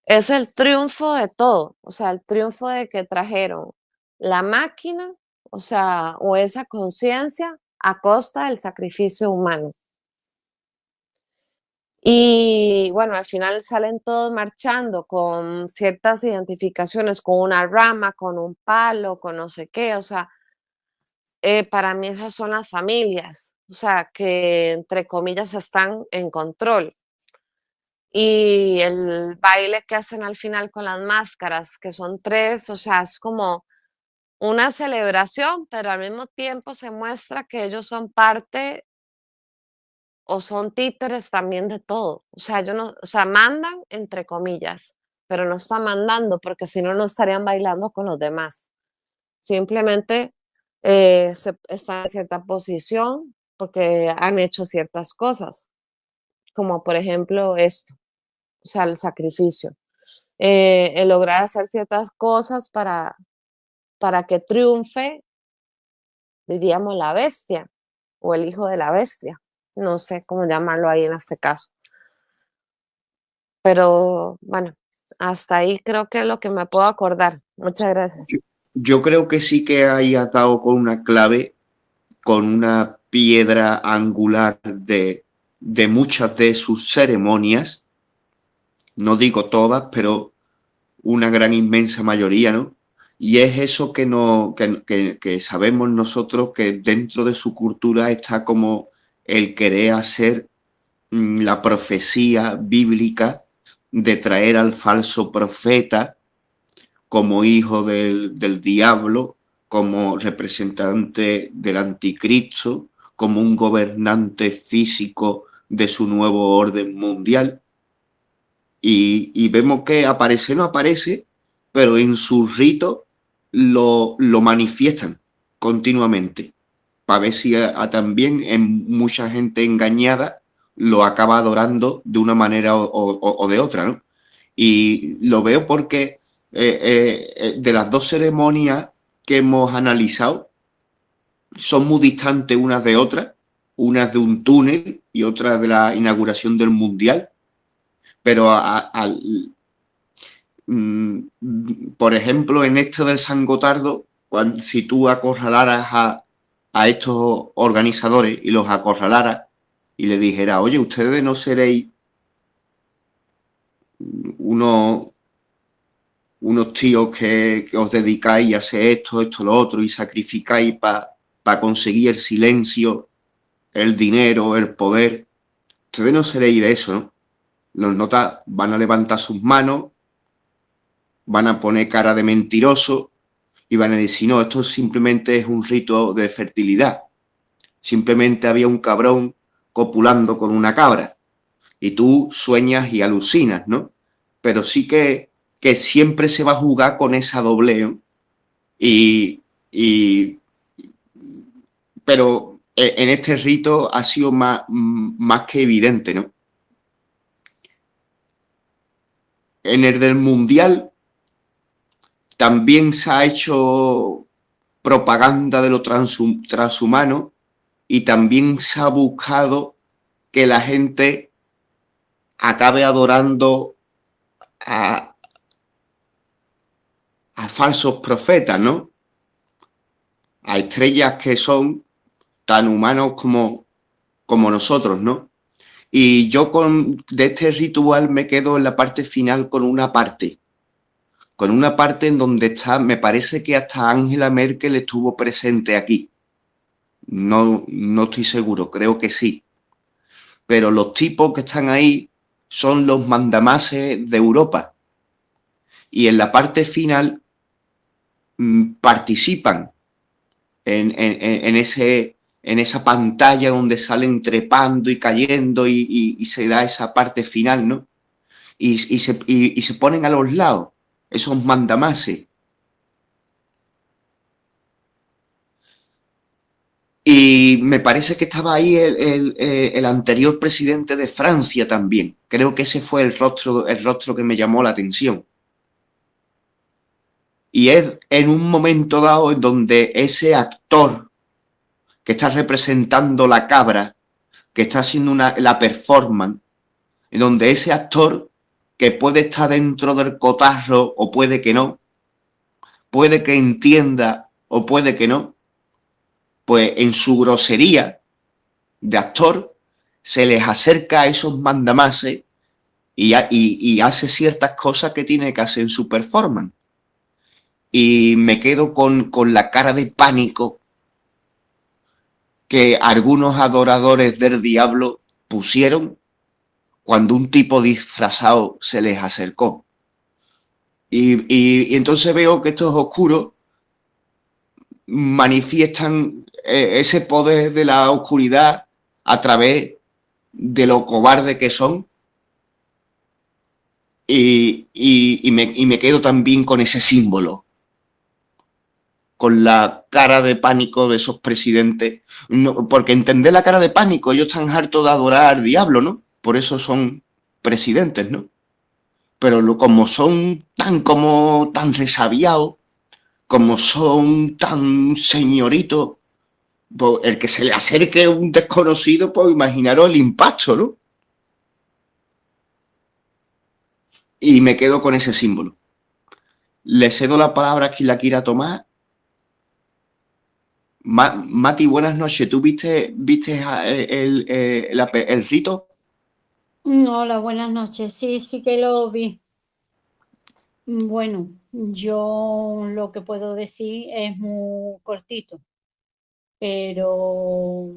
es el triunfo de todo, o sea, el triunfo de que trajeron la máquina, o sea, o esa conciencia a costa del sacrificio humano. Y bueno, al final salen todos marchando con ciertas identificaciones, con una rama, con un palo, con no sé qué, o sea, para mí esas son las familias, o sea, que entre comillas están en control. Y el baile que hacen al final con las máscaras, que son tres, o sea, es como una celebración, pero al mismo tiempo se muestra que ellos son parte o son títeres también de todo. O sea, ellos no, o sea, mandan entre comillas, pero no están mandando porque si no, no estarían bailando con los demás. Simplemente están en cierta posición porque han hecho ciertas cosas, como por ejemplo esto, o sea, el sacrificio. El lograr hacer ciertas cosas para que triunfe, diríamos, la bestia o el hijo de la bestia. No sé cómo llamarlo ahí en este caso. Pero bueno, hasta ahí creo que es lo que me puedo acordar. Muchas gracias. Yo creo que sí que hay atado con una clave, con una piedra angular de muchas de sus ceremonias, no digo todas, pero una gran inmensa mayoría, ¿no? Y es eso que, no, que sabemos nosotros que dentro de su cultura está como el querer hacer la profecía bíblica de traer al falso profeta como hijo del diablo, como representante del anticristo, como un gobernante físico de su nuevo orden mundial. Y vemos que aparece, no aparece, pero en sus ritos lo manifiestan continuamente, para ver si también en mucha gente engañada lo acaba adorando de una manera o de otra, ¿no? Y lo veo porque de las dos ceremonias que hemos analizado son muy distantes unas de otras, unas de un túnel y otras de la inauguración del Mundial, pero por ejemplo, en esto del San Gotardo, si tú acorralaras a estos organizadores y los acorralaras y le dijeras, oye, ustedes no seréis unos tíos que os dedicáis a hacer esto, lo otro y sacrificáis para conseguir el silencio, el dinero, el poder. Ustedes no seréis de eso, ¿no? Los notas van a levantar sus manos, van a poner cara de mentiroso y van a decir, no, esto simplemente es un rito de fertilidad. Simplemente había un cabrón copulando con una cabra y tú sueñas y alucinas, ¿no? Pero sí que siempre se va a jugar con esa dobleo pero en este rito ha sido más que evidente, ¿no? En el del Mundial también se ha hecho propaganda de lo transhumano y también se ha buscado que la gente acabe adorando a falsos profetas, ¿no? A estrellas que son tan humanos como nosotros, ¿no? Y yo de este ritual me quedo en la parte final con una parte en donde está, me parece que hasta Angela Merkel estuvo presente aquí. No estoy seguro, creo que sí. Pero los tipos que están ahí son los mandamases de Europa. Y en la parte final participan en esa pantalla donde salen trepando y cayendo y se da esa parte final, ¿no? Y se ponen a los lados esos mandamases. Y me parece que estaba ahí el anterior presidente de Francia también. Creo que ese fue el rostro que me llamó la atención. Y es en un momento dado en donde ese actor que está representando la cabra, que está haciendo la performance, en donde ese actor que puede estar dentro del cotarro o puede que no, puede que entienda o puede que no, pues en su grosería de actor se les acerca a esos mandamases y hace ciertas cosas que tiene que hacer en su performance. Y me quedo con la cara de pánico que algunos adoradores del diablo pusieron cuando un tipo disfrazado se les acercó. Y entonces veo que estos oscuros manifiestan ese poder de la oscuridad a través de lo cobarde que son y me quedo también con ese símbolo, con la cara de pánico de esos presidentes, no, porque entender la cara de pánico, ellos están hartos de adorar al diablo, ¿no? Por eso son presidentes, ¿no? Pero como son tan resabiados, como son tan señoritos, pues el que se le acerque a un desconocido, pues imaginaros el impacto, ¿no? Y me quedo con ese símbolo. Le cedo la palabra a quien la quiera tomar. Mati, buenas noches. ¿Tú viste el rito? Hola, buenas noches. Sí, sí que lo vi. Bueno, yo lo que puedo decir es muy cortito, pero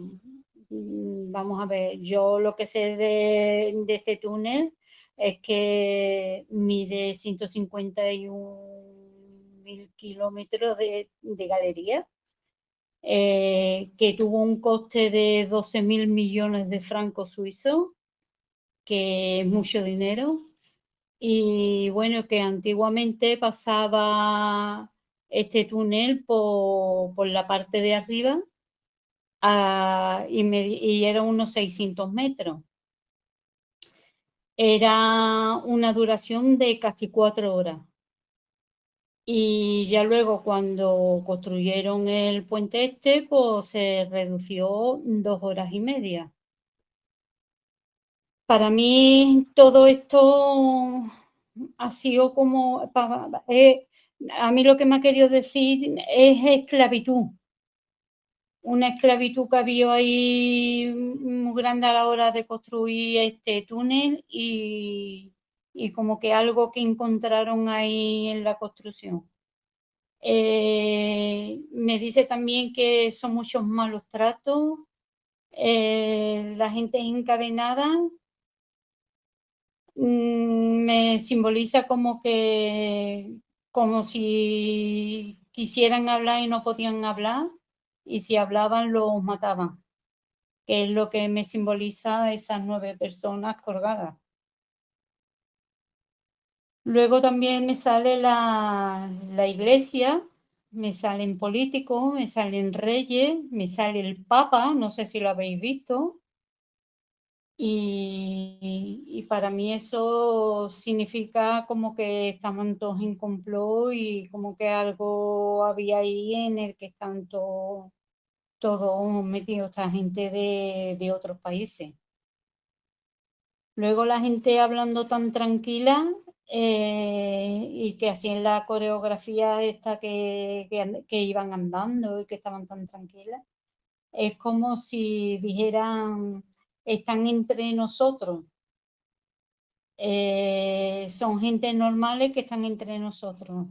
vamos a ver, yo lo que sé de este túnel es que mide 151.000 kilómetros de galería, que tuvo un coste de 12.000 millones de francos suizos, que es mucho dinero. Y bueno, que antiguamente pasaba este túnel por la parte de arriba y era unos 600 metros. Era una duración de casi 4 horas. Y ya luego cuando construyeron el puente este, pues se redució 2 horas y media. Para mí todo esto ha sido como, a mí lo que me ha querido decir es esclavitud, una esclavitud que había ahí muy grande a la hora de construir este túnel y como que algo que encontraron ahí en la construcción. Me dice también que son muchos malos tratos, la gente es encadenada. Me simboliza como si quisieran hablar y no podían hablar, y si hablaban los mataban, que es lo que me simboliza esas 9 personas colgadas. Luego también me sale la iglesia, me salen políticos, me salen reyes, me sale el Papa, no sé si lo habéis visto. Y para mí eso significa como que estaban todos en complot y como que algo había ahí en el que están todos metidos, esta gente de otros países. Luego la gente hablando tan tranquila y que hacían la coreografía esta que iban andando y que estaban tan tranquilas. Es como si dijeran, están entre nosotros. Son gente normales que están entre nosotros.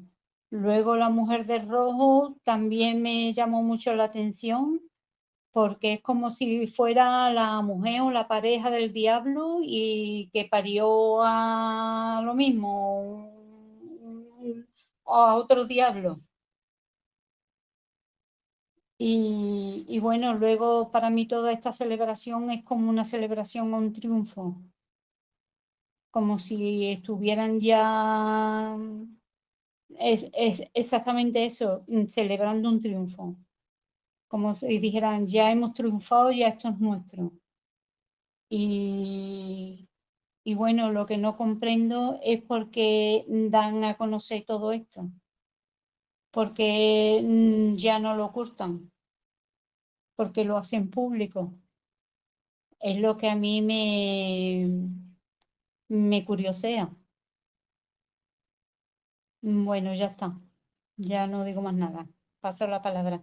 Luego la mujer de rojo también me llamó mucho la atención porque es como si fuera la mujer o la pareja del diablo y que parió a lo mismo, a otro diablo. Y bueno, luego para mí toda esta celebración es como una celebración o un triunfo, como si estuvieran ya, es exactamente eso, celebrando un triunfo, como si dijeran, ya hemos triunfado, ya esto es nuestro. Y bueno, lo que no comprendo es por qué dan a conocer todo esto, porque ya no lo ocultan, porque lo hacen público. Es lo que a mí me curiosea. Bueno, ya está. Ya no digo más nada. Paso la palabra.